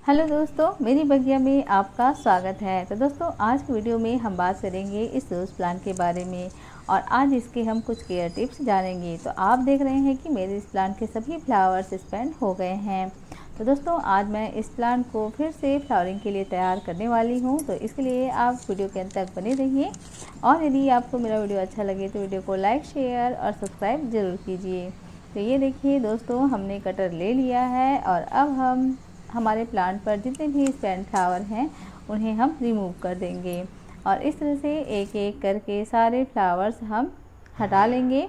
Hello दोस्तों, मेरी बगिया में आपका स्वागत है। तो दोस्तों, आज की वीडियो में हम बात करेंगे इस रोज़ प्लांट के बारे में और आज इसके हम कुछ केयर टिप्स जानेंगे। तो आप देख रहे हैं कि मेरे इस प्लांट के सभी फ्लावर्स स्पेंड हो गए हैं। तो दोस्तों, आज मैं इस प्लांट को फिर से फ्लावरिंग के लिए तैयार करने वाली हूँ। तो इसके लिए आप वीडियो के अंत तक बने रहिए और यदि आपको मेरा वीडियो अच्छा लगे तो वीडियो को लाइक, शेयर और सब्सक्राइब ज़रूर कीजिए। तो ये देखिए दोस्तों, हमने कटर ले लिया है और अब हम हमारे प्लांट पर जितने भी स्टैंड फ्लावर हैं उन्हें हम रिमूव कर देंगे और इस तरह से एक एक करके सारे फ्लावर्स हम हटा लेंगे।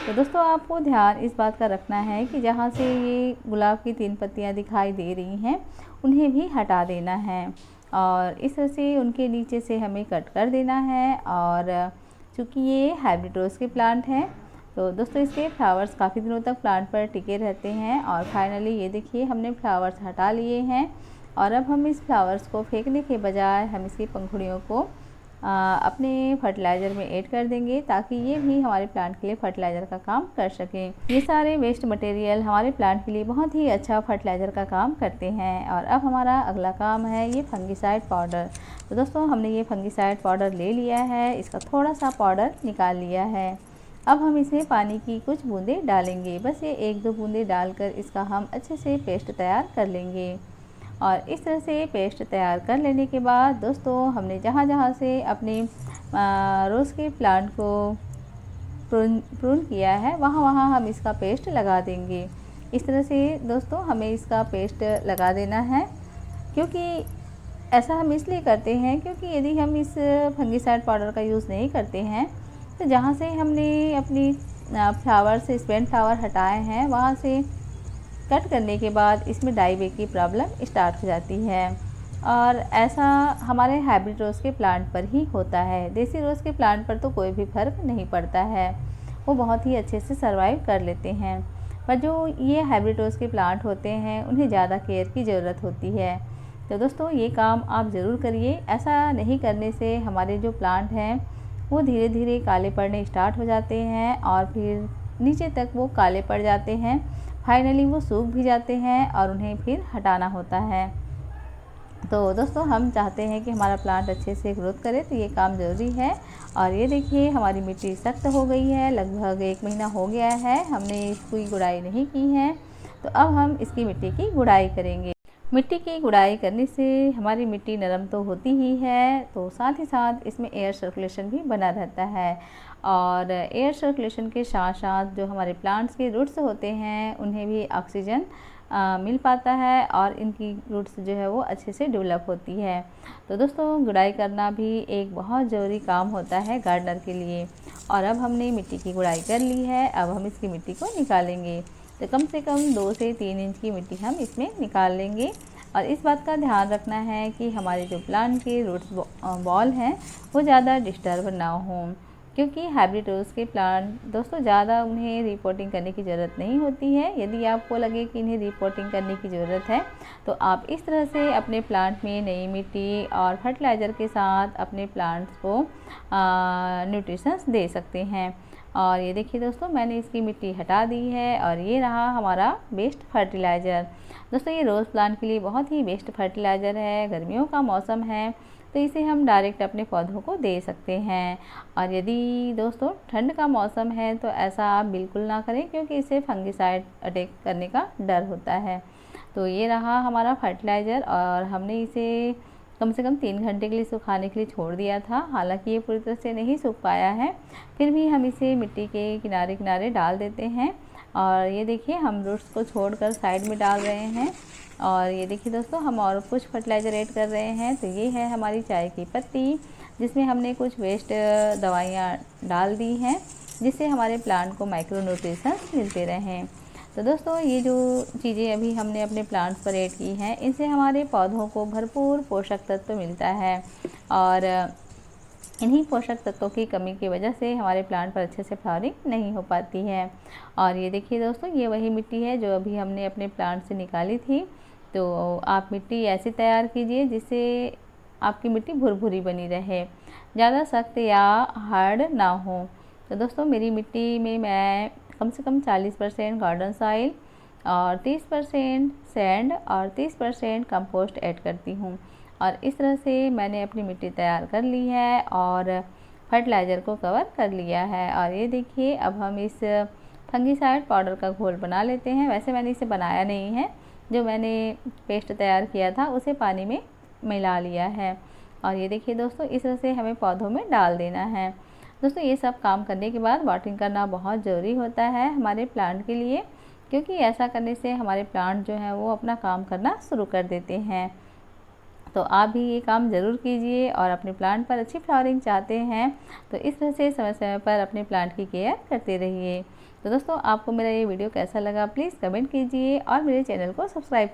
तो दोस्तों, आपको ध्यान इस बात का रखना है कि जहाँ से ये गुलाब की 3 पत्तियाँ दिखाई दे रही हैं उन्हें भी हटा देना है और इस तरह से उनके नीचे से हमें कट कर देना है। और चूँकि ये हाइब्रिड रोज़ के प्लांट हैं तो दोस्तों, इसके फ्लावर्स काफ़ी दिनों तक प्लांट पर टिके रहते हैं। और फाइनली ये देखिए, हमने फ्लावर्स हटा लिए हैं और अब हम इस फ्लावर्स को फेंकने के बजाय हम इसकी पंखुड़ियों को अपने फर्टिलाइज़र में ऐड कर देंगे ताकि ये भी हमारे प्लांट के लिए फर्टिलाइज़र का काम कर सकें। ये सारे वेस्ट मटेरियल हमारे प्लांट के लिए बहुत ही अच्छा फर्टिलाइज़र का काम करते हैं। और अब हमारा अगला काम है ये फंगिसाइड पाउडर। तो दोस्तों, हमने ये फंगिसाइड पाउडर ले लिया है, इसका थोड़ा सा पाउडर निकाल लिया है। अब हम इसमें पानी की कुछ बूंदें डालेंगे, बस ये 1-2 बूंदें डालकर इसका हम अच्छे से पेस्ट तैयार कर लेंगे। और इस तरह से पेस्ट तैयार कर लेने के बाद दोस्तों, हमने जहाँ से अपने रोज़ के प्लांट को प्रून किया है वहाँ हम इसका पेस्ट लगा देंगे। इस तरह से दोस्तों, हमें इसका पेस्ट लगा देना है, क्योंकि ऐसा हम इसलिए करते हैं क्योंकि यदि हम इस फंगिसाइड पाउडर का यूज़ नहीं करते हैं तो जहाँ से हमने अपनी फ्लावर से स्पेंड फ्लावर हटाए हैं वहाँ से कट करने के बाद इसमें डाई बैक की प्रॉब्लम स्टार्ट हो जाती है। और ऐसा हमारे हाइब्रिड रोज़ के प्लांट पर ही होता है। देसी रोज़ के प्लांट पर तो कोई भी फ़र्क नहीं पड़ता है, वो बहुत ही अच्छे से सर्वाइव कर लेते हैं। पर जो ये हाइब्रिड रोज़ के प्लांट होते हैं उन्हें ज़्यादा केयर की ज़रूरत होती है। तो दोस्तों, ये काम आप ज़रूर करिए। ऐसा नहीं करने से हमारे जो प्लांट हैं वो धीरे धीरे काले पड़ने स्टार्ट हो जाते हैं और फिर नीचे तक वो काले पड़ जाते हैं। फाइनली वो सूख भी जाते हैं और उन्हें फिर हटाना होता है। तो दोस्तों, हम चाहते हैं कि हमारा प्लांट अच्छे से ग्रोथ करे, तो ये काम ज़रूरी है। और ये देखिए, हमारी मिट्टी सख्त हो गई है, लगभग 1 महीना हो गया है हमने इसकी गुड़ाई नहीं की है। तो अब हम इसकी मिट्टी की गुड़ाई करेंगे। मिट्टी की गुड़ाई करने से हमारी मिट्टी नरम तो होती ही है, तो साथ ही साथ इसमें एयर सर्कुलेशन भी बना रहता है। और एयर सर्कुलेशन के साथ साथ जो हमारे प्लांट्स के रूट्स होते हैं उन्हें भी ऑक्सीजन मिल पाता है और इनकी रूट्स जो है वो अच्छे से डेवलप होती है। तो दोस्तों, गुड़ाई करना भी एक बहुत ज़रूरी काम होता है गार्डनर के लिए। और अब हमने मिट्टी की गुड़ाई कर ली है, अब हम इसकी मिट्टी को निकालेंगे। तो कम से कम 2 से 3 इंच की मिट्टी हम इसमें निकाल लेंगे। और इस बात का ध्यान रखना है कि हमारे जो प्लांट के रूट्स बॉल हैं वो ज़्यादा डिस्टर्ब ना हों, क्योंकि हाइब्रिड रोज़ के प्लांट दोस्तों ज़्यादा उन्हें रिपोर्टिंग करने की ज़रूरत नहीं होती है। यदि आपको लगे कि इन्हें रिपोर्टिंग करने की ज़रूरत है तो आप इस तरह से अपने प्लांट में नई मिट्टी और फर्टिलाइज़र के साथ अपने प्लांट्स को न्यूट्रिशंस दे सकते हैं। और ये देखिए दोस्तों, मैंने इसकी मिट्टी हटा दी है और ये रहा हमारा बेस्ट फर्टिलाइज़र। दोस्तों, ये रोज़ प्लांट के लिए बहुत ही बेस्ट फर्टिलाइज़र है। गर्मियों का मौसम है तो इसे हम डायरेक्ट अपने पौधों को दे सकते हैं। और यदि दोस्तों ठंड का मौसम है तो ऐसा आप बिल्कुल ना करें, क्योंकि इसे फंगिसाइड अटैक करने का डर होता है। तो ये रहा हमारा फर्टिलाइज़र और हमने इसे कम से कम 3 घंटे के लिए सुखाने के लिए छोड़ दिया था। हालांकि ये पूरी तरह से नहीं सूख पाया है, फिर भी हम इसे मिट्टी के किनारे किनारे डाल देते हैं। और ये देखिए, हम रूट्स को छोड़कर साइड में डाल रहे हैं। और ये देखिए दोस्तों, हम और कुछ फर्टिलाइज़र ऐड कर रहे हैं। तो ये है हमारी चाय की पत्ती, जिसमें हमने कुछ वेस्ट दवाइयाँ डाल दी हैं जिससे हमारे प्लांट को माइक्रो न्यूट्रिशन मिलते रहें। तो दोस्तों, ये जो चीज़ें अभी हमने अपने प्लांट्स पर ऐड की हैं इनसे हमारे पौधों को भरपूर पोषक तत्व मिलता है। और इन्हीं पोषक तत्वों की कमी की वजह से हमारे प्लांट पर अच्छे से फ्लावरिंग नहीं हो पाती है। और ये देखिए दोस्तों, ये वही मिट्टी है जो अभी हमने अपने प्लांट से निकाली थी। तो आप मिट्टी ऐसी तैयार कीजिए जिससे आपकी मिट्टी भुरभुरी बनी रहे, ज़्यादा सख्त या हार्ड ना हो। तो दोस्तों, मेरी मिट्टी में मैं कम से कम 40% गार्डन सॉइल और 30% सैंड और 30% कंपोस्ट ऐड करती हूँ। और इस तरह से मैंने अपनी मिट्टी तैयार कर ली है और फर्टिलाइज़र को कवर कर लिया है। और ये देखिए, अब हम इस फंगीसाइड पाउडर का घोल बना लेते हैं। वैसे मैंने इसे बनाया नहीं है, जो मैंने पेस्ट तैयार किया था उसे पानी में मिला लिया है। और ये देखिए दोस्तों, इस तरह से हमें पौधों में डाल देना है। दोस्तों, ये सब काम करने के बाद वाटरिंग करना बहुत ज़रूरी होता है हमारे प्लांट के लिए, क्योंकि ऐसा करने से हमारे प्लांट जो हैं वो अपना काम करना शुरू कर देते हैं। तो आप भी ये काम ज़रूर कीजिए, और अपने प्लांट पर अच्छी फ्लावरिंग चाहते हैं तो इस तरह से समय समय पर अपने प्लांट की केयर करते रहिए। तो दोस्तों, आपको मेरा ये वीडियो कैसा लगा प्लीज़ कमेंट कीजिए और मेरे चैनल को सब्सक्राइब कीजिए।